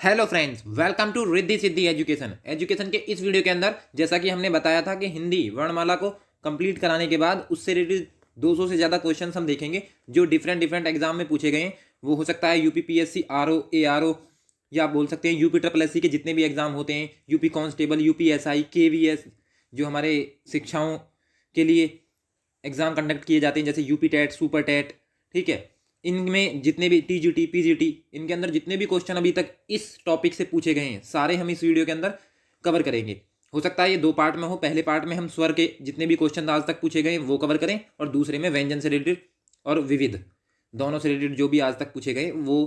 Hello friends, welcome to Riddhi Siddhi education के इस video के अंदर जैसा कि हमने बताया था कि हिंदी वर्णमाला को कंप्लीट कराने के बाद उससे रिलेटेड 200 से ज़्यादा क्वेश्चन हम देखेंगे जो डिफरेंट डिफरेंट एग्जाम में पूछे गए हैं। वो हो सकता है यूपी पीएससी आरओ एआरओ, या आप बोल सकते हैं यूपी ट्रिपल एससी के जितने भी एग्जाम होते हैं, UP constable, UP SI, KVS, जो हमारे शिक्षाओं के लिए एग्जाम कंडक्ट किए जाते हैं, जैसे यूपी टेट, सुपर टेट। ठीक है, इनमें जितने भी टीजीटी पीजीटी, इनके अंदर जितने भी क्वेश्चन अभी तक इस टॉपिक से पूछे गए हैं सारे हम इस वीडियो के अंदर कवर करेंगे। हो सकता है ये दो पार्ट में हो, पहले पार्ट में हम स्वर के जितने भी क्वेश्चन आज तक पूछे गए वो कवर करें, और दूसरे में व्यंजन से रिलेटेड और विविध दोनों से रिलेटेड जो भी आज तक पूछे गए वो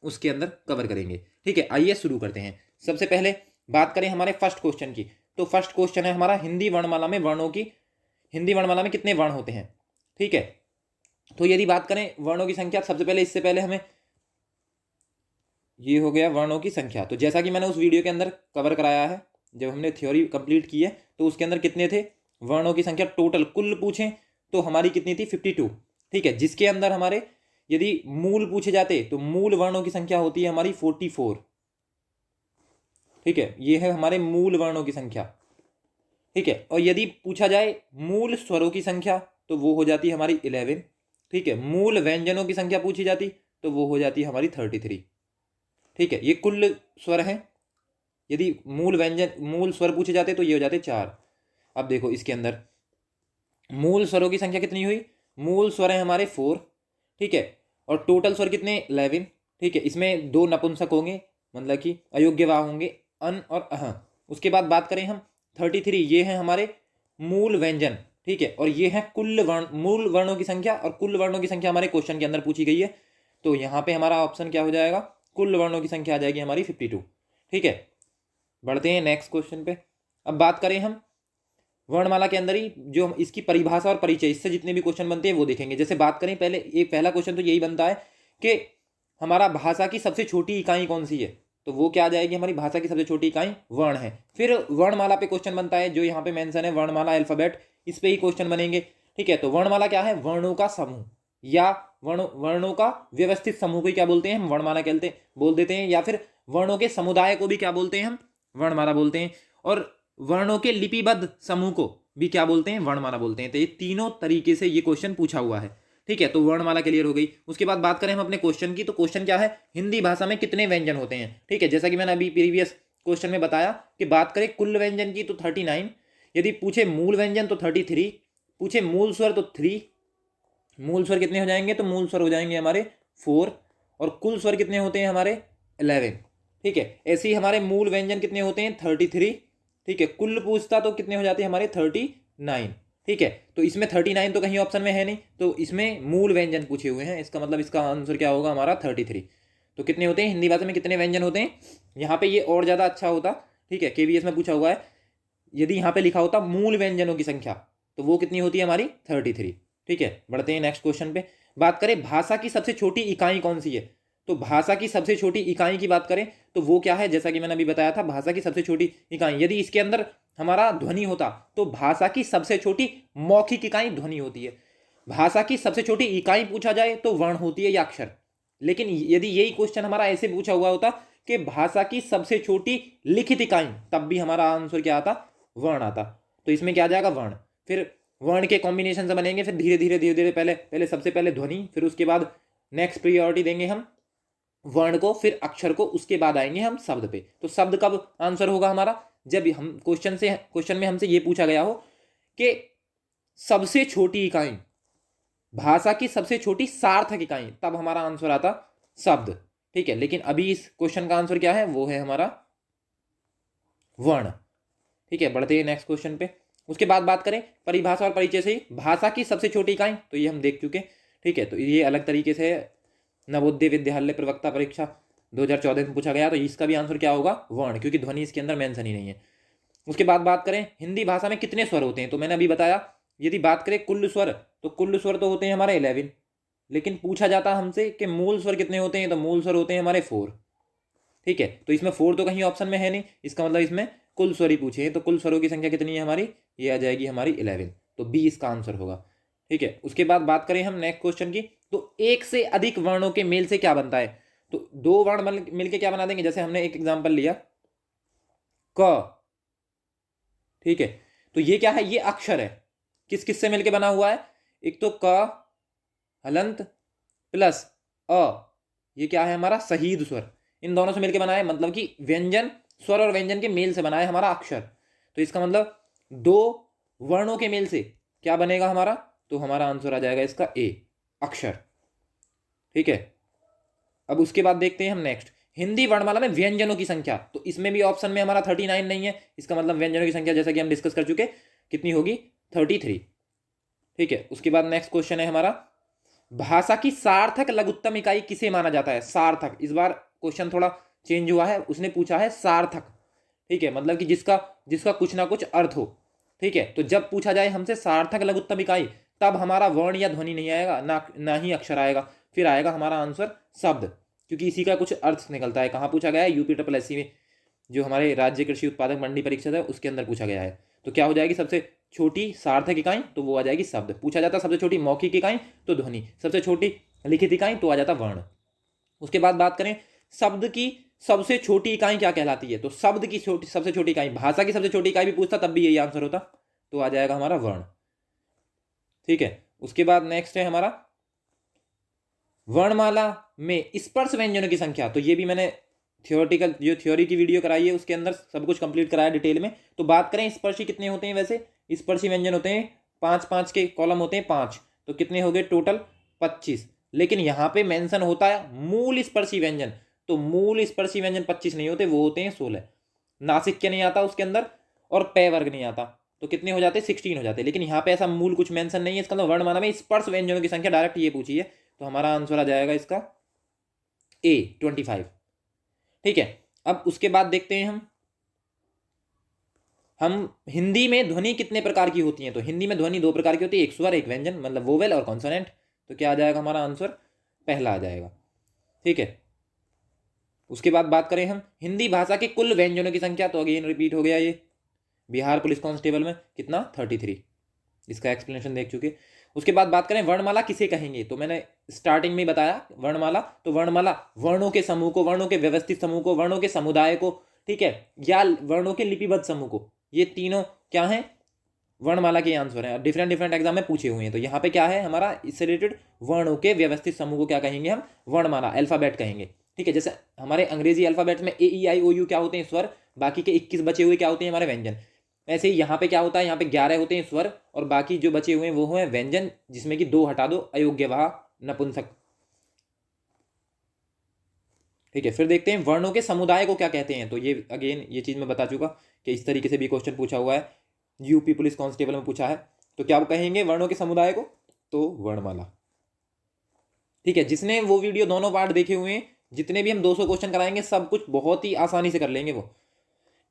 उसके अंदर कवर करेंगे। ठीक है, आइए शुरू करते हैं। सबसे पहले बात करें हमारे फर्स्ट क्वेश्चन की, तो फर्स्ट क्वेश्चन है हमारा हिंदी वर्णमाला में कितने वर्ण होते हैं। ठीक है, तो यदि बात करें वर्णों की संख्या, सबसे पहले इससे पहले हमें ये हो गया वर्णों की संख्या। तो जैसा कि मैंने उस वीडियो के अंदर कवर कराया है, जब हमने थ्योरी कंप्लीट की है, तो उसके अंदर कितने थे वर्णों की संख्या, टोटल कुल पूछें तो हमारी कितनी थी 52। ठीक है, जिसके अंदर हमारे यदि मूल पूछे जाते तो मूल वर्णों की संख्या होती है हमारी 44। ठीक है, ये है हमारे मूल वर्णों की संख्या। ठीक है, और यदि पूछा जाए मूल स्वरों की संख्या तो वो हो जाती है हमारी 11। ठीक है, मूल व्यंजनों की संख्या पूछी जाती तो वो हो जाती है हमारी 33। ठीक है, ये कुल स्वर हैं। यदि मूल स्वर पूछे जाते तो ये हो जाते 4। अब देखो इसके अंदर मूल स्वरों की संख्या कितनी हुई, मूल स्वर हैं हमारे 4। ठीक है, और टोटल स्वर कितने 11। ठीक है, इसमें 2 नपुंसक होंगे, मतलब कि अयोग्यवाह होंगे, अन और अह। उसके बाद बात करें हम 33, ये हैं हमारे मूल व्यंजन। ठीक है, और ये है मूल वर्णों की संख्या, और कुल वर्णों की संख्या हमारे क्वेश्चन के अंदर पूछी गई है। तो यहाँ पे हमारा ऑप्शन क्या हो जाएगा, कुल वर्णों की संख्या आ जाएगी हमारी 52। ठीक है, बढ़ते हैं नेक्स्ट क्वेश्चन पे। अब बात करें हम वर्णमाला के अंदर ही जो इसकी परिभाषा और परिचय, इससे जितने भी क्वेश्चन बनते हैं वो देखेंगे। जैसे बात करें पहले, एक पहला क्वेश्चन तो यही बनता है कि हमारा भाषा की सबसे छोटी इकाई कौन सी है, तो वो क्या आ जाएगी, हमारी भाषा की सबसे छोटी इकाई वर्ण है। फिर वर्णमाला पे क्वेश्चन बनता है, जो यहाँ पे मेंशन है वर्णमाला अल्फाबेट, इस पे ही क्वेश्चन बनेंगे। ठीक है, तो वर्णमाला क्या है, वर्णों का समूह या वर्णों का व्यवस्थित समूह को क्या बोलते हैं, हम वर्णमाला बोल देते हैं, या फिर वर्णों के समुदाय को भी क्या बोलते हैं, हम वर्णमाला बोलते हैं। और वर्णों के लिपिबद्ध समूह को भी क्या बोलते हैं, वर्णमाला बोलते हैं। तो ये तीनों तरीके से ये क्वेश्चन पूछा हुआ है। ठीक है, तो वर्णमाला क्लियर हो गई। उसके बाद बात करें हम अपने क्वेश्चन की, तो क्वेश्चन क्या है, हिंदी भाषा में कितने व्यंजन होते हैं। ठीक है, जैसा कि मैंने अभी प्रीवियस क्वेश्चन में बताया कि बात करें कुल व्यंजन की तो 39, यदि पूछे मूल व्यंजन तो 33, पूछे मूल स्वर तो 3। मूल स्वर कितने हो जाएंगे, तो मूल स्वर हो जाएंगे हमारे 4, और कुल स्वर कितने होते हैं हमारे 11। ठीक है, ऐसे ही हमारे मूल व्यंजन कितने होते हैं 33। ठीक है, कुल पूछता तो कितने हो जाते हैं हमारे 39। ठीक है, तो इसमें 39 तो कहीं ऑप्शन में है नहीं, तो इसमें मूल व्यंजन पूछे हुए हैं, इसका मतलब इसका आंसर क्या होगा हमारा 33। तो कितने होते हैं हिंदी भाषा में, कितने व्यंजन होते हैं, यहाँ पे ये और ज़्यादा अच्छा होता। ठीक है, केवीएस में पूछा हुआ है, यदि यहाँ पे लिखा होता मूल व्यंजनों की संख्या तो वो कितनी होती है हमारी 33। ठीक है, बढ़ते हैं नेक्स्ट क्वेश्चन पे। बात करें भाषा की सबसे छोटी इकाई कौन सी है, तो भाषा की सबसे छोटी इकाई की बात करें तो वो क्या है, जैसा कि मैंने अभी बताया था, भाषा की सबसे छोटी इकाई, यदि इसके अंदर हमारा ध्वनि होता तो भाषा की सबसे छोटी मौखिक इकाई ध्वनि होती है। भाषा की सबसे छोटी इकाई पूछा जाए तो वर्ण होती है या अक्षर। लेकिन यदि यही क्वेश्चन हमारा ऐसे पूछा हुआ होता कि भाषा की सबसे छोटी लिखित इकाई, तब भी हमारा आंसर क्या आता, वर्ण आता। तो इसमें क्या आ जाएगा, वर्ण। फिर वर्ण के कॉम्बिनेशन से बनेंगे, फिर धीरे धीरे धीरे धीरे पहले पहले सबसे पहले ध्वनि, फिर उसके बाद नेक्स्ट प्रियोरिटी देंगे हम वर्ण को, फिर अक्षर को, उसके बाद आएंगे हम शब्द पे। तो शब्द कब आंसर होगा हमारा, जब हम क्वेश्चन में हमसे ये पूछा गया हो कि सबसे छोटी इकाई, भाषा की सबसे छोटी सार्थक इकाई, तब हमारा आंसर आता शब्द। ठीक है, लेकिन अभी इस क्वेश्चन का आंसर क्या है, वो है हमारा वर्ण। ठीक है, बढ़ते हैं नेक्स्ट क्वेश्चन पे। उसके बाद बात करें परिभाषा और परिचय से ही भाषा की सबसे छोटी इकाई, तो ये हम देख चुके। ठीक है, तो ये अलग तरीके से नवोदय विद्यालय प्रवक्ता परीक्षा 2014 में पूछा गया, तो इसका भी आंसर क्या होगा, वर्ण, क्योंकि ध्वनि इसके अंदर मेंशन ही नहीं है। उसके बाद बात करें हिंदी भाषा में कितने स्वर होते हैं, तो मैंने अभी बताया, यदि बात करें कुल स्वर, तो कुल स्वर तो होते हैं हमारे 11, लेकिन पूछा जाता हमसे कि मूल स्वर कितने होते हैं, तो मूल स्वर होते हैं हमारे 4। ठीक है, तो इसमें 4 तो कहीं ऑप्शन में है नहीं, इसका मतलब इसमें कुल स्वर ही पूछे हैं, तो कुल स्वरों की संख्या कितनी है हमारी, ये आ जाएगी हमारी 11। तो बी इसका आंसर होगा। ठीक है, उसके बाद बात करें हम नेक्स्ट क्वेश्चन की, तो एक से अधिक वर्णों के मेल से क्या बनता है, तो दो वर्ण मिलके क्या बना देंगे, जैसे हमने एक एग्जांपल लिया क, ठीक है, तो ये क्या है, ये अक्षर है, किस किस से मिलके बना हुआ है, एक तो क हलंत प्लस अ, ये क्या है हमारा शहीद स्वर, इन दोनों से मिलके बना है, मतलब कि व्यंजन, स्वर और व्यंजन के मेल से बना है हमारा अक्षर। तो इसका मतलब दो वर्णों के मेल से क्या बनेगा हमारा, तो हमारा आंसर आ जाएगा इसका ए, अक्षर। ठीक है, अब उसके बाद देखते हैं हम नेक्स्ट, हिंदी वर्णमाला में व्यंजनों की संख्या। तो इसमें भी ऑप्शन में हमारा 39 नहीं है, इसका मतलब व्यंजनों की संख्या जैसा कि हम डिस्कस कर चुके कितनी होगी, 33। ठीक है, उसके बाद नेक्स्ट क्वेश्चन है हमारा, भाषा की सार्थक लघुत्तम इकाई किसे माना जाता है। सार्थक, इस बार क्वेश्चन थोड़ा चेंज हुआ है, उसने पूछा है सार्थक। ठीक है, मतलब कि जिसका जिसका कुछ ना कुछ अर्थ हो। ठीक है, तो जब पूछा जाए हमसे सार्थक लघुत्तम इकाई, तब हमारा वर्ण या ध्वनि नहीं आएगा, ना ही अक्षर आएगा, फिर आएगा हमारा आंसर शब्द, क्योंकि इसी का कुछ अर्थ निकलता है। कहाँ पूछा गया है, UPSSC में, जो हमारे राज्य कृषि उत्पादक मंडी परीक्षा है उसके अंदर पूछा गया है। तो क्या हो जाएगी सबसे छोटी सार्थक इकाई, तो वो आ जाएगी शब्द। पूछा जाता सबसे छोटी मौखिक इकाई तो ध्वनि, सबसे छोटी लिखित इकाई तो आ जाता वर्ण। उसके बाद बात करें शब्द की सबसे छोटी इकाई क्या कहलाती है, तो शब्द की सबसे छोटी इकाई, भाषा की सबसे छोटी इकाई भी पूछता तब भी यही आंसर होता, तो आ जाएगा हमारा वर्ण। ठीक है, उसके बाद नेक्स्ट है हमारा वर्णमाला में स्पर्श व्यंजनों की संख्या। तो ये भी मैंने थियोरटिकल जो थ्योरी की वीडियो कराई है उसके अंदर सब कुछ कंप्लीट कराया डिटेल में। तो बात करें स्पर्शी कितने होते हैं, वैसे स्पर्शी व्यंजन होते हैं 5-5 के कॉलम होते हैं 5, तो कितने हो गए टोटल 25। लेकिन यहाँ पे मेंशन होता है मूल स्पर्शी व्यंजन, तो मूल स्पर्शी व्यंजन 25 नहीं होते, वो होते हैं 16। नासिक्य नहीं आता उसके अंदर और पै वर्ग नहीं आता, तो कितने हो जाते 16 हो जाते। लेकिन यहाँ पे ऐसा मूल कुछ मेंशन नहीं है, इसका मतलब वर्णमाला में स्पर्श व्यंजनों की संख्या डायरेक्ट ये पूछी है, तो हमारा आंसर आ जाएगा इसका ए 25। ठीक है, अब उसके बाद देखते हैं हम हिंदी में ध्वनि कितने प्रकार की होती है। तो हिंदी में ध्वनि दो प्रकार की होती है, एक स्वर एक व्यंजन, मतलब वोवेल और कॉन्सोनेंट। तो क्या आ जाएगा हमारा आंसर, पहला आ जाएगा। ठीक है, उसके बाद बात करें हम हिंदी भाषा के कुल व्यंजनों की संख्या, तो अगेन रिपीट हो गया ये, बिहार पुलिस कांस्टेबल में कितना 33, इसका एक्सप्लेनेशन देख चुके। उसके बाद बात करें वर्णमाला किसे कहेंगे, तो मैंने स्टार्टिंग में बताया वर्णमाला, तो वर्णमाला वर्णों के समूह को, वर्णों के व्यवस्थित समूह को, वर्णों के समुदाय को, ठीक है, या वर्णों के लिपिबद्ध समूह को, ये तीनों क्या है वर्णमाला के आंसर हैं, डिफरेंट डिफरेंट एग्जाम में पूछे हुए हैं। तो यहाँ पे क्या है हमारा इससे रिलेटेड, वर्णों के व्यवस्थित समूह को क्या कहेंगे हम, वर्णमाला, अल्फाबेट कहेंगे। ठीक है, जैसे हमारे अंग्रेजी अल्फाबेट में AEIOU क्या होते हैं स्वर, बाकी के 21 बचे हुए क्या होते हैं हमारे व्यंजन। ऐसे ही यहाँ पे क्या होता है, यहाँ पे 11 होते हैं स्वर और बाकी जो बचे हुए हैं वो हैं व्यंजन, जिसमें कि 2 हटा दो, अयोग्यवाह, नपुंसक। ठीक है, फिर देखते हैं वर्णों के समुदाय को क्या कहते हैं। तो ये अगेन ये चीज़ मैं बता चुका कि इस तरीके से भी क्वेश्चन पूछा हुआ है, यूपी पुलिस कांस्टेबल में पूछा है। तो क्या कहेंगे वर्णों के समुदाय को, तो वर्णमाला। ठीक है, जिसने वो वीडियो दोनों पार्ट देखे हुए हैं, जितने भी हम 200 क्वेश्चन कराएंगे सब कुछ बहुत ही आसानी से कर लेंगे वो।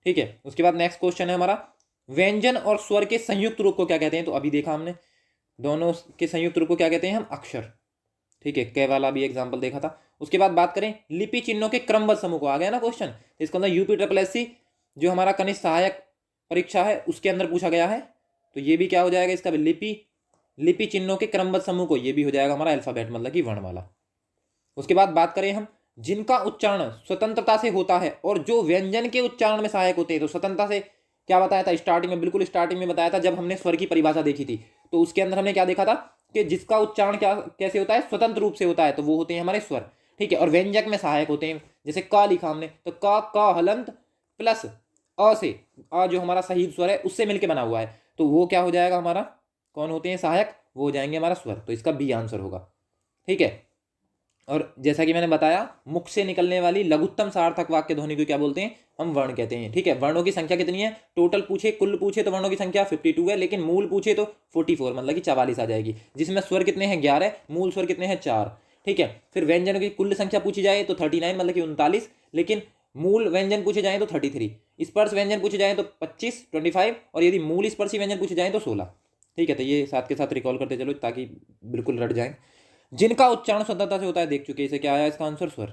ठीक है, उसके बाद नेक्स्ट क्वेश्चन है हमारा, व्यंजन और स्वर के संयुक्त रूप को क्या कहते हैं। तो अभी देखा हमने दोनों के संयुक्त रूप को क्या कहते हैं हम, अक्षर। ठीक है, कै वाला भी एग्जाम्पल देखा था। उसके बाद बात करें लिपि चिन्हों के क्रमबद्ध समूह को, आ गया ना क्वेश्चन, तो इसके अंदर UPSSC जो हमारा कनिष्ठ सहायक परीक्षा है उसके अंदर पूछा गया है। तो ये भी क्या हो जाएगा इसका, लिपि चिन्हों के क्रमबद्ध समूह को, ये भी हो जाएगा हमारा अल्फाबेट, मतलब कि वर्णमाला। उसके बाद बात करें हम जिनका उच्चारण स्वतंत्रता से होता है और जो व्यंजन के उच्चारण में सहायक होते हैं। तो स्वतंत्रता से क्या बताया था स्टार्टिंग में, बिल्कुल स्टार्टिंग में बताया था जब हमने स्वर की परिभाषा देखी थी, तो उसके अंदर हमने क्या देखा था कि जिसका उच्चारण क्या कैसे होता है, स्वतंत्र रूप से होता है, तो वो होते हैं हमारे स्वर। ठीक है, और व्यंजक में सहायक होते हैं, जैसे क लिखा हमने, तो क हलंत प्लस अ से, अ जो हमारा शहीद स्वर है उससे मिलकर बना हुआ है, तो वो क्या हो जाएगा हमारा, कौन होते हैं सहायक, वो हो जाएंगे हमारा स्वर। तो इसका बी आंसर होगा। ठीक है, और जैसा कि मैंने बताया मुख से निकलने वाली लघुत्तम सार्थक वाक्य ध्वनि को क्या बोलते हैं, हम वर्ण कहते हैं। ठीक है, वर्णों की संख्या कितनी है, टोटल पूछे कुल पूछे तो वर्णों की संख्या 52 है, लेकिन मूल पूछे तो 44, मतलब कि 44 आ जाएगी, जिसमें स्वर कितने हैं 11, मूल स्वर कितने हैं 4। ठीक है, फिर व्यंजनों की कुल संख्या पूछी जाए तो 39, मतलब कि 39, लेकिन मूल व्यंजन पूछे जाए तो 33, स्पर्श व्यंजन पूछे जाए तो 25, और यदि मूल स्पर्शी व्यंजन पूछे जाए तो 16। ठीक है, तो ये साथ के साथ रिकॉल करते चलो ताकि बिल्कुल रट जाए। जिनका उच्चारण स्वतंत्रता से होता है, देख चुके, इसे क्या आया इसका आंसर, स्वर।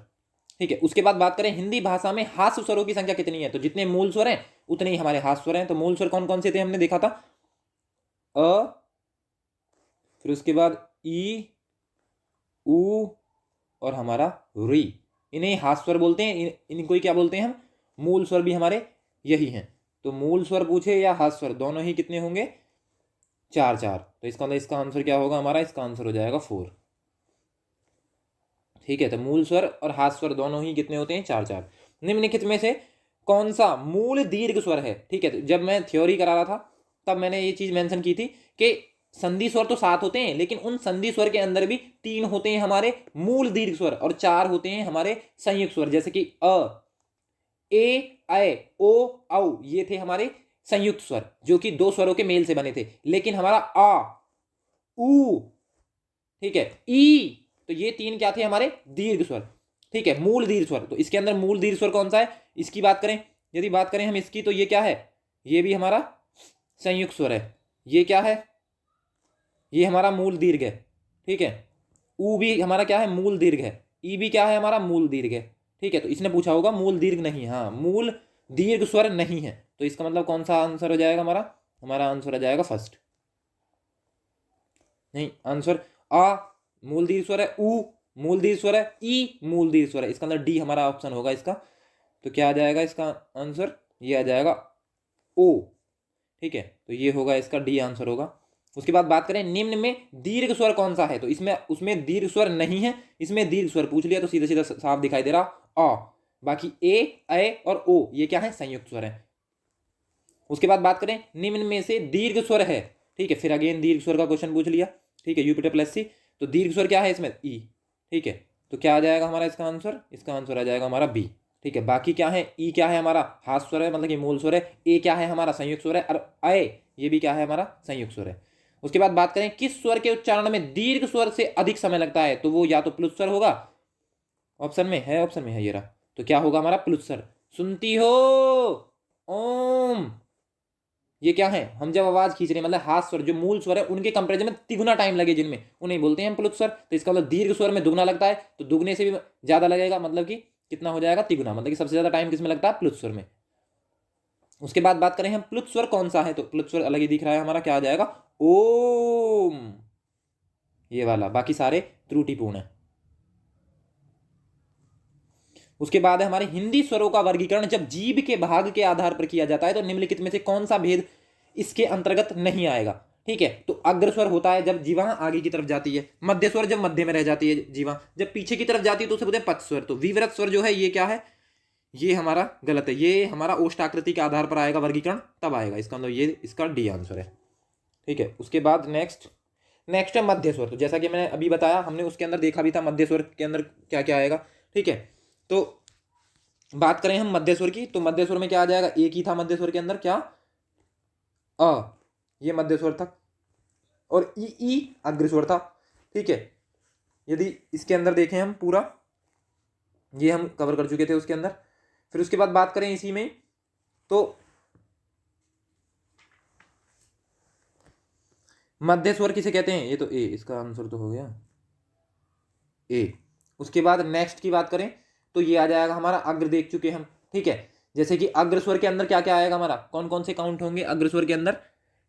ठीक है, उसके बाद बात करें हिंदी भाषा में हास्य स्वरों की संख्या कितनी है। तो जितने मूल स्वर हैं उतने ही हमारे हास्य स्वर हैं। तो मूल स्वर कौन कौन से थे हमने देखा था, अ, फिर उसके बाद ई, उ और हमारा री, इन्हें हास स्वर बोलते हैं, इनको ही क्या बोलते हैं हम, मूल स्वर भी हमारे यही हैं। तो मूल स्वर पूछे या हास स्वर, दोनों ही कितने होंगे, 4 4। तो इसका मतलब इसका आंसर क्या होगा हमारा, इसका आंसर हो जाएगा 4। ठीक है, तो मूल स्वर और हास स्वर दोनों ही कितने होते हैं, 4 4। निम्नलिखित में से कौन सा मूल दीर्घ स्वर है। ठीक है, तो जब मैं थ्योरी करा रहा था तब मैंने ये चीज मेंशन की थी कि संधि स्वर तो 7 होते हैं, लेकिन उन संधि स्वर के अंदर भी 3 होते हैं हमारे मूल दीर्घ स्वर और 4 होते हैं हमारे संयुक्त स्वर, जैसे कि अ, ए, ऐ, ओ, औ, ये थे हमारे संयुक्त स्वर जो कि 2 स्वरों के मेल से बने थे। लेकिन हमारा आ, उ, ठीक है, ई, तो ये 3 क्या थे हमारे दीर्घ स्वर। ठीक है, मूल दीर्घ स्वर। तो इसके अंदर मूल दीर्घ स्वर कौन सा है, इसकी बात करें, यदि बात करें हम इसकी, तो ये क्या है, ये भी हमारा संयुक्त स्वर है। ये क्या है, ये हमारा मूल दीर्घ है। ठीक है, ऊ भी हमारा क्या है, मूल दीर्घ है। ई भी क्या है, हमारा मूल दीर्घ है। ठीक है, तो इसने पूछा होगा मूल दीर्घ नहीं, हाँ मूल दीर्घ स्वर नहीं है। तो इसका मतलब कौन सा आंसर हो जाएगा हमारा, हमारा आंसर हो जाएगा फर्स्ट। नहीं, आंसर आ मूल दीर्घ स्वर है, ऊ मूल दीर्घ स्वर है, ई मूल दीर्घ स्वर है। इसका अंदर डी हमारा ऑप्शन होगा इसका। तो क्या आ जाएगा इसका आंसर, ये आ जाएगा ओ। ठीक है, तो ये होगा इसका डी आंसर होगा। उसके बाद बात करें निम्न में दीर्घ स्वर कौन सा है, तो इसमें उसमें दीर्घ स्वर नहीं है, इसमें दीर्घ स्वर पूछ लिया तो सीधा सीधा साफ दिखाई दे रहा आ। बाकी ए, ऐ और ओ ये क्या है, संयुक्त स्वर है। उसके बाद बात करें निम्न में से दीर्घ स्वर है। ठीक है, फिर अगेन दीर्घ स्वर का क्वेश्चन पूछ लिया। ठीक है, यूपिटर प्लस सी। तो दीर्घ स्वर क्या है इसमें, ई। ठीक है, तो क्या आ जाएगा हमारा इसका आंसर, इसका आंसर आ जाएगा हमारा बी। ठीक है, बाकी क्या है, ई क्या है हमारा हास स्वर है, मतलब कि मूल स्वर है। ए क्या है हमारा संयुक्त स्वर है, और ऐ ये भी क्या है हमारा संयुक्त स्वर है। उसके बाद बात करें किस स्वर के उच्चारण में दीर्घ स्वर से अधिक समय लगता है, तो वो या तो प्लुत स्वर होगा, ऑप्शन में है, ऑप्शन में है ये रहा। तो क्या होगा हमारा प्लुत स्वर। सुनती हो ओम, ये क्या है, हम जब आवाज खींच रहे हैं मतलब हाथ स्वर जो मूल स्वर है उनके कंपेरिजन में तिगुना टाइम लगे जिनमें, उन्हें बोलते हैं हम प्लुत स्वर। तो इसका मतलब दीर्घ स्वर में दुगना लगता है, तो दुगने से भी ज्यादा लगेगा, मतलब कि कितना हो जाएगा, तिगुना। मतलब कि सबसे ज्यादा टाइम किसमें लगता है, प्लुत स्वर में। उसके बाद बात करें हम प्लुत स्वर कौन सा है, तो प्लुत स्वर अलग ही दिख रहा है हमारा, क्या आ जाएगा, ओम, ये वाला। बाकी सारे त्रुटिपूर्ण है। उसके बाद है हमारे हिंदी स्वरों का वर्गीकरण जब जीभ के भाग के आधार पर किया जाता है तो निम्नलिखित में से कौन सा भेद इसके अंतर्गत नहीं आएगा। ठीक है, तो अग्रस्वर होता है जब जीवा आगे की तरफ जाती है, मध्य स्वर जब मध्य में रह जाती है जीवा, जब पीछे की तरफ जाती है तो उसे बोलते हैं पथ स्वर। तो विवृत स्वर जो है ये क्या है, ये हमारा गलत है, ये हमारा ओष्ठाकृति के आधार पर आएगा वर्गीकरण, तब आएगा इसका मतलब ये इसका डी आंसर है। ठीक है, उसके बाद नेक्स्ट नेक्स्ट है मध्य स्वर। तो जैसा कि मैंने अभी बताया, हमने उसके अंदर देखा भी था मध्य स्वर के अंदर क्या क्या आएगा। ठीक है, तो बात करें हम मध्य स्वर की, तो मध्य स्वर में क्या आ जाएगा, एक ही था मध्य स्वर के अंदर, क्या, अ, ये मध्य स्वर था, और ई अग्रस्वर था। ठीक है, यदि इसके अंदर देखें हम पूरा, ये हम कवर कर चुके थे उसके अंदर। फिर उसके बाद बात करें इसी में, तो मध्य स्वर किसे कहते हैं, ये तो ए, इसका आंसर तो हो गया ए। उसके बाद नेक्स्ट की बात करें तो ये आ जाएगा हमारा अग्र, देख चुके हम। ठीक है, जैसे कि अग्रस्वर के अंदर क्या क्या आएगा हमारा, कौन कौन से काउंट होंगे अग्रस्वर के अंदर।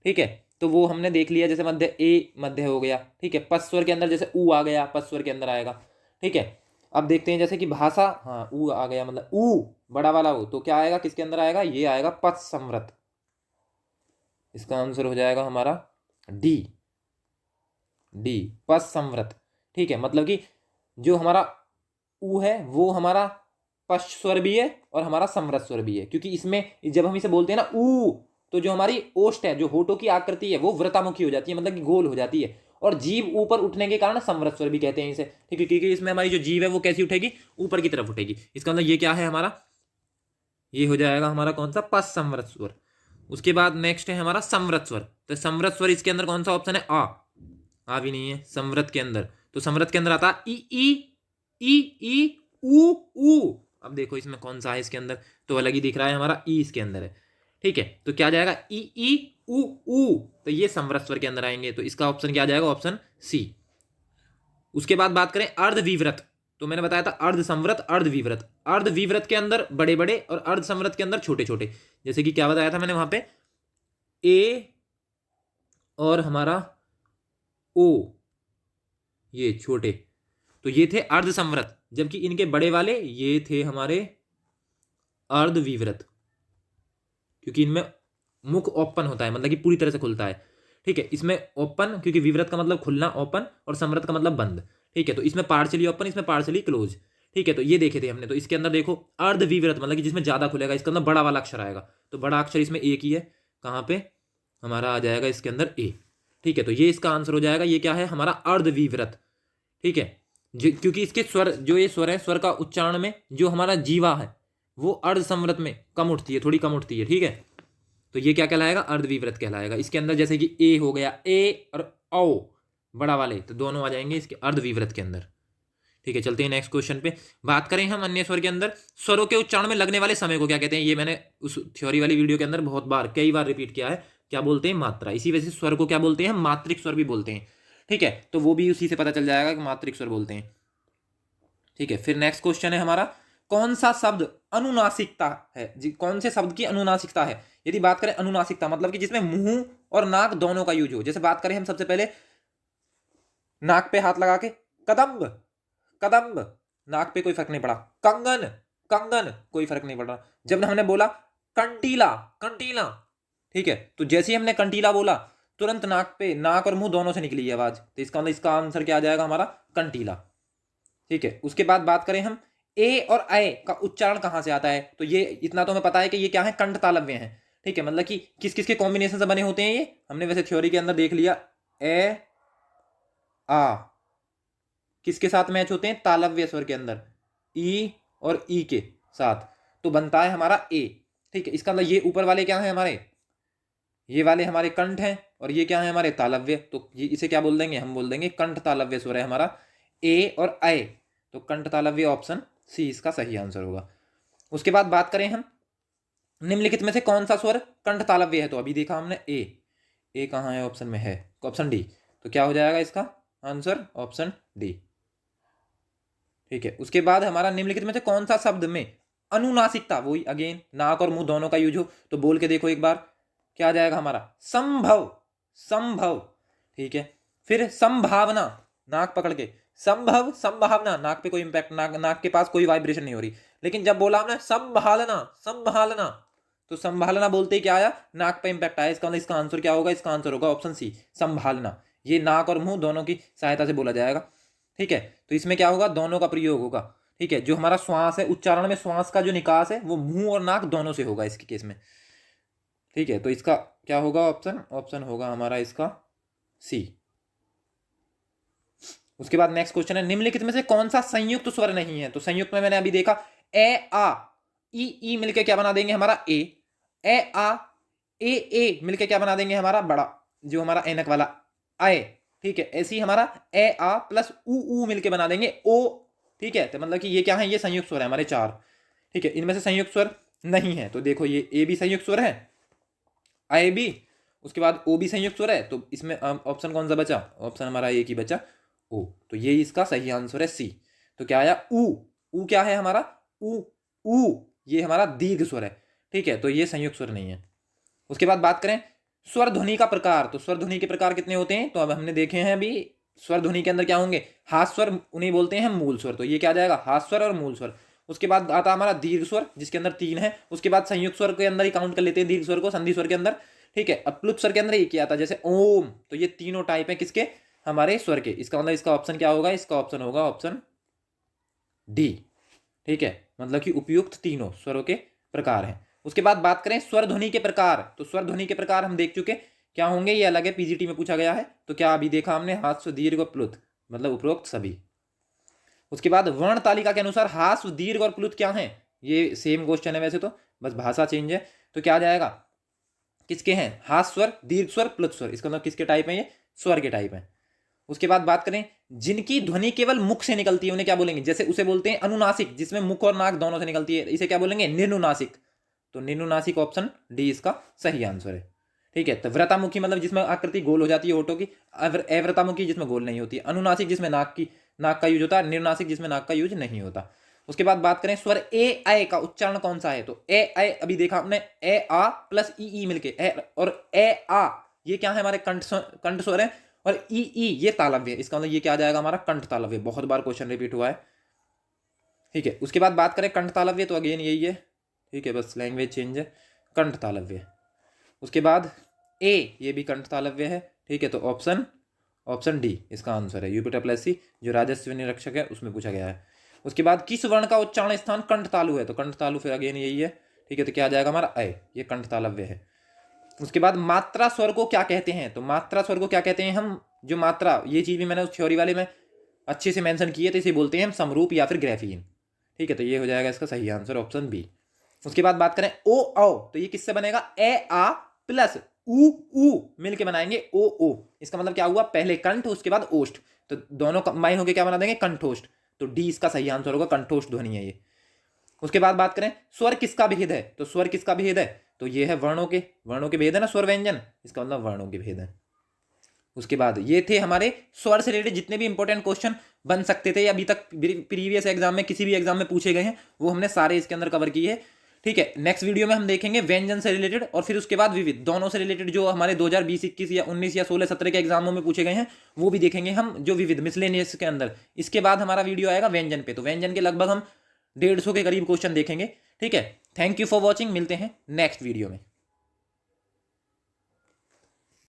ठीक है, तो वो हमने देख लिया, जैसे मध्य ए मध्य हो गया। ठीक है, पस्वर के अंदर जैसे ऊ आ गया, पस्वर के अंदर आएगा। ठीक है, अब देखते हैं जैसे कि भाषा, हाँ ऊ आ गया, मतलब ऊ बड़ा वाला ऊ, तो क्या आएगा, किसके अंदर आएगा, ये आएगा पथ संवृत। इसका आंसर हो जाएगा हमारा डी, डी पथ संवृत। ठीक है, मतलब कि जो हमारा ऊ है वो हमारा पश्च स्वर भी है और हमारा समृत स्वर भी है, क्योंकि इसमें जब हम इसे बोलते हैं ना ऊ, तो जो हमारी ओष्ठ है, जो होठों की आकृति है वो वृतामुखी हो जाती है, मतलब कि गोल हो जाती है, और जीभ ऊपर उठने के कारण समृत स्वर भी कहते हैं इसे। ठीक है, क्योंकि इसमें हमारी जो जीभ है वो कैसी उठेगी, ऊपर की तरफ उठेगी। इसका मतलब ये क्या है हमारा, ये हो जाएगा हमारा कौन सा, पश्च समृत स्वर। उसके बाद नेक्स्ट है हमारा समृत स्वर। तो समृत स्वर इसके अंदर कौन सा ऑप्शन है, आ भी नहीं है समृत के अंदर। तो समृत के अंदर आता है ई ई ई ई ऊ ऊ। अब देखो इसमें कौन सा है इसके अंदर, तो अलग ही दिख रहा है हमारा, ई इसके अंदर है। ठीक है, तो क्या जाएगा, ई ई ऊ ऊ, तो ये समृत स्वर के अंदर आएंगे, तो इसका ऑप्शन क्या जाएगा, ऑप्शन सी। उसके बाद बात करें अर्ध विवृत, तो मैंने बताया था अर्ध संवृत अर्ध विवृत। अर्ध विवृत के अंदर बड़े बड़े और अर्ध संवृत के अंदर छोटे छोटे, जैसे कि क्या बताया था मैंने वहां पे, ए और हमारा ओ, ये छोटे, तो ये थे अर्ध संवृत जबकि इनके बड़े वाले ये थे हमारे अर्धविवृत, क्योंकि इनमें मुख ओपन होता है, मतलब कि पूरी तरह से खुलता है। ठीक है, इसमें ओपन, क्योंकि विवृत का मतलब खुलना ओपन और संवृत का मतलब बंद। ठीक है, तो इसमें पार्शली ओपन, इसमें पार्शली क्लोज। ठीक है, तो ये देखे थे हमने। तो इसके अंदर देखो अर्धविवृत मतलब कि जिसमें ज्यादा खुलेगा, इसके अंदर बड़ा वाला अक्षर आएगा, तो बड़ा अक्षर इसमें एक ही है। कहाँ पे हमारा आ जाएगा इसके अंदर ए। ठीक है, तो ये इसका आंसर हो जाएगा। ये क्या है हमारा अर्धविवृत। ठीक है, क्योंकि इसके स्वर, जो ये स्वर है, स्वर का उच्चारण में जो हमारा जीवा है वो अर्ध संवृत में कम उठती है, थोड़ी कम उठती है। ठीक है, तो ये क्या कहलाएगा, अर्धविवृत कहलाएगा। इसके अंदर जैसे कि ए हो गया, ए और औ बड़ा वाले, तो दोनों आ जाएंगे इसके अर्धविवृत के अंदर। ठीक है, चलते हैं नेक्स्ट क्वेश्चन पे। बात करें हम अन्य स्वर के अंदर स्वरों के उच्चारण में लगने वाले समय को क्या कहते हैं। ये मैंने उस थ्योरी वाली वीडियो के अंदर बहुत बार, कई बार रिपीट किया है। क्या बोलते हैं, मात्रा। इसी वजह से स्वर को क्या बोलते हैं, मात्रिक स्वर भी बोलते हैं। ठीक है, तो वो भी उसी से पता चल जाएगा कि मात्रिक स्वर बोलते हैं। ठीक है, फिर नेक्स्ट क्वेश्चन है हमारा, कौन सा शब्द अनुनासिकता है जी, कौन से शब्द की अनुनासिकता है। यदि बात करें अनुनासिकता मतलब कि जिसमें मुंह और नाक दोनों का यूज हो। जैसे बात करें हम सबसे पहले नाक पे हाथ लगा के, कदम्ब कदम्ब, नाक पे कोई फर्क नहीं पड़ा। कंगन कंगन, कोई फर्क नहीं पड़ रहा। जब हमने बोला कंटीला कंटीला, ठीक है, तो जैसे ही हमने कंटीला बोला तुरंत नाक पे, नाक और मुंह दोनों से निकली है आवाज, तो इसका मतलब इसका आंसर क्या आ जाएगा हमारा, कंटीला। ठीक है, उसके बाद बात करें हम ए और ऐ का उच्चारण कहां से आता है। तो ये इतना तो हमें पता है कि ये क्या है, कंठ तालव्य है। ठीक है, मतलब कि किस किस के कॉम्बिनेशन से बने होते हैं ये, हमने वैसे थ्योरी के अंदर देख लिया। ए आ किसके साथ मैच होते हैं, तालव्य स्वर के अंदर, ई और ई के साथ, तो बनता है हमारा ए। ठीक है, इसका मतलब ये ऊपर वाले क्या है हमारे, ये वाले हमारे कंठ हैं, और ये क्या है हमारे तालव्य। तो ये इसे क्या बोल देंगे, हम बोल देंगे कंठ तालव्य स्वर है हमारा ए और ऐ। तो कंठ तालव्य ऑप्शन सी इसका सही आंसर होगा। उसके बाद बात करें हम निम्नलिखित में से कौन सा स्वर कंठ तालव्य है। तो अभी देखा हमने ए कहाँ है, ऑप्शन में है, ऑप्शन डी। तो क्या हो जाएगा इसका आंसर, ऑप्शन डी। ठीक है, उसके बाद हमारा निम्नलिखित में से कौन सा शब्द में अनुनासिकता, वही अगेन नाक और मुंह दोनों का यूज हो। तो बोल के देखो एक बार, क्या आ जाएगा हमारा, संभव संभव। ठीक है, फिर संभावना, नाक पकड़ के संभव संभावना, नाक पे कोई इंपैक्ट, नाक के पास कोई वाइब्रेशन नहीं हो रही। लेकिन जब बोला हमने संभालना संभालना, तो संभालना बोलते ही क्या आया, नाक पे इंपैक्ट आया। इसका मतलब इसका आंसर क्या होगा, इसका आंसर होगा ऑप्शन सी, संभालना। ये नाक और मुंह दोनों की सहायता से बोला जाएगा। ठीक है, तो इसमें क्या होगा, दोनों का प्रयोग होगा। ठीक है, जो हमारा श्वास है, उच्चारण में श्वास का जो निकास है वो मुंह और नाक दोनों से होगा इसके केस में। ठीक है, तो इसका क्या होगा ऑप्शन, ऑप्शन होगा हमारा इसका सी। उसके बाद नेक्स्ट क्वेश्चन है, निम्नलिखित में से कौन सा संयुक्त स्वर नहीं है। तो संयुक्त में मैंने अभी देखा ए आ ई मिलके क्या बना देंगे हमारा ए आ ए मिलके क्या बना देंगे हमारा बड़ा, जो हमारा एनक वाला आए। ठीक है, ऐसे ही हमारा ए आ प्लस ऊ मिलके बना देंगे ओ। ठीक है, तो मतलब कि ये क्या है, ये संयुक्त स्वर है हमारे चार। ठीक है, इनमें से संयुक्त स्वर नहीं है। तो देखो ये ए भी संयुक्त स्वर है, आई भी, उसके बाद ओ भी संयुक्त स्वर है। तो इसमें ऑप्शन कौन सा बचा, ऑप्शन हमारा एक ही बचा, ओ। तो ये इसका सही आंसर है सी। तो क्या आया, ऊ क्या है हमारा, ऊ ये हमारा दीर्घ स्वर है। ठीक है, तो ये संयुक्त स्वर नहीं है। उसके बाद बात करें स्वर ध्वनि का प्रकार। तो स्वर ध्वनि के प्रकार कितने होते हैं, तो अब हमने देखे हैं अभी। स्वर ध्वनि के अंदर क्या होंगे, हाथ स्वर, उन्हें बोलते हैं मूल स्वर। तो ये क्या जाएगा, हाथ स्वर और मूल स्वर। उसके बाद आता हमारा दीर्घ स्वर, जिसके अंदर 3 है। उसके बाद संयुक्त स्वर के अंदर ही काउंट कर लेते हैं दीर्घ स्वर को, संधि स्वर के अंदर। ठीक है, अब प्लुत स्वर के अंदर ये क्या आता है, जैसे ओम। तो ये तीनों टाइप है किसके, हमारे स्वर के। इसका मतलब इसका ऑप्शन क्या होगा, इसका ऑप्शन होगा ऑप्शन डी। ठीक है, मतलब कि उपयुक्त तीनों स्वरों के प्रकार हैं। उसके बाद बात करें स्वर ध्वनि के प्रकार। तो स्वर ध्वनि के प्रकार हम देख चुके, क्या होंगे ये अलग है, पीजीटी में पूछा गया है। तो क्या अभी देखा हमने, हास्व दीर्घ और प्लुत, मतलब उपरोक्त सभी। उसके बाद वर्ण तालिका के अनुसार हास्व दीर्घ और प्लुत क्या है, ये सेम क्वेश्चन है वैसे तो, बस भाषा चेंज है। तो क्या आ जाएगा, किसके हैं, हास स्वर, दीर्घ स्वर, प्लुत स्वर। इसका मतलब किसके टाइप है, ये स्वर के टाइप है। उसके बाद बात करें जिनकी ध्वनि केवल मुख से निकलती है, उन्हें क्या बोलेंगे, जैसे उसे बोलते हैं अनुनासिक, जिसमें मुख और नाक दोनों से निकलती है, इसे क्या बोलेंगे, निर्नुनासिक। तो निर्नुनासिक ऑप्शन डी इसका सही आंसर है। ठीक है, तो व्रतामुखी मतलब जिसमें आकृति गोल हो जाती है होठों की, अव्रतामुखी जिसमें गोल नहीं होती, अनुनासिक जिसमें नाक का यूज होता है, निर्नासिक जिसमें नाक का यूज नहीं होता। उसके बाद बात करें स्वर ए आई का उच्चारण कौन सा है। तो ए आई अभी देखा आपने, ए आ प्लस ई मिलके ए, और ए आ ये क्या है, हमारे कंठ स्वर है, और ई ये तालव्य है। इसका मतलब ये क्या आ जाएगा हमारा, कंठ तालव्य। बहुत बार क्वेश्चन रिपीट हुआ है। ठीक है। उसके बाद बात करें कंठ तालव्य, तो अगेन यही है, ठीक है, बस लैंग्वेज चेंज है, कंठ तालव्य। उसके बाद ए, ये भी कंठ तालव्य है, ठीक है, तो ऑप्शन डी इसका आंसर है। यूपिटरप्लेसी जो राजस्व निरीक्षक है उसमें पूछा गया है। उसके बाद किस वर्ण का उच्चारण स्थान कंठ तालु है, तो कंठ तालु फिर अगेन यही है, ठीक है, तो क्या आ जाएगा हमारा ए, ये कंठ तालव्य है। उसके बाद मात्रा स्वर को क्या कहते हैं, तो मात्रा स्वर को क्या कहते हैं हम, जो मात्रा, ये चीज भी मैंने उस थ्योरी वाले में अच्छे से मेंशन की है, तो इसे बोलते हैं हम समरूप या फिर ग्राफीन, ठीक है, तो ये हो जाएगा इसका सही आंसर ऑप्शन बी। उसके बाद बात करें ओ औ, तो ये किससे बनेगा, ए आ प्लस ऊ मिल के बनाएंगे ओ। इसका मतलब क्या हुआ, पहले कंठ उसके बाद ओष्ठ, तो दोनों कंबाइन होकर क्या बना देंगे, कंठोष्ठ, तो डी इसका सही आंसर होगा, कंठोष्ठ ध्वनि है ये। उसके बाद बात करें स्वर किसका भेद है, तो स्वर किसका भेद है, तो ये है वर्णों के भेद है ना, स्वर व्यंजन, इसका मतलब वर्णों के भेद है। उसके बाद ये थे हमारे स्वर से रिलेटेड जितने भी इंपॉर्टेंट क्वेश्चन बन सकते थे या अभी तक प्रीवियस एग्जाम में किसी भी एग्जाम में पूछे गए हैं, वो हमने सारे इसके अंदर कवर किए, ठीक है। नेक्स्ट वीडियो में हम देखेंगे व्यंजन से रिलेटेड और फिर उसके बाद विविध, दोनों से रिलेटेड जो हमारे 2020, 21 या 19 या 16, 17 के एग्जामों में पूछे गए हैं वो भी देखेंगे हम, जो विविध मिसलेनियस के अंदर। इसके बाद हमारा वीडियो आएगा व्यंजन पे, तो व्यंजन के लगभग हम 150 के करीब क्वेश्चन देखेंगे, ठीक है। थैंक यू फॉर वॉचिंग, मिलते हैं नेक्स्ट वीडियो में।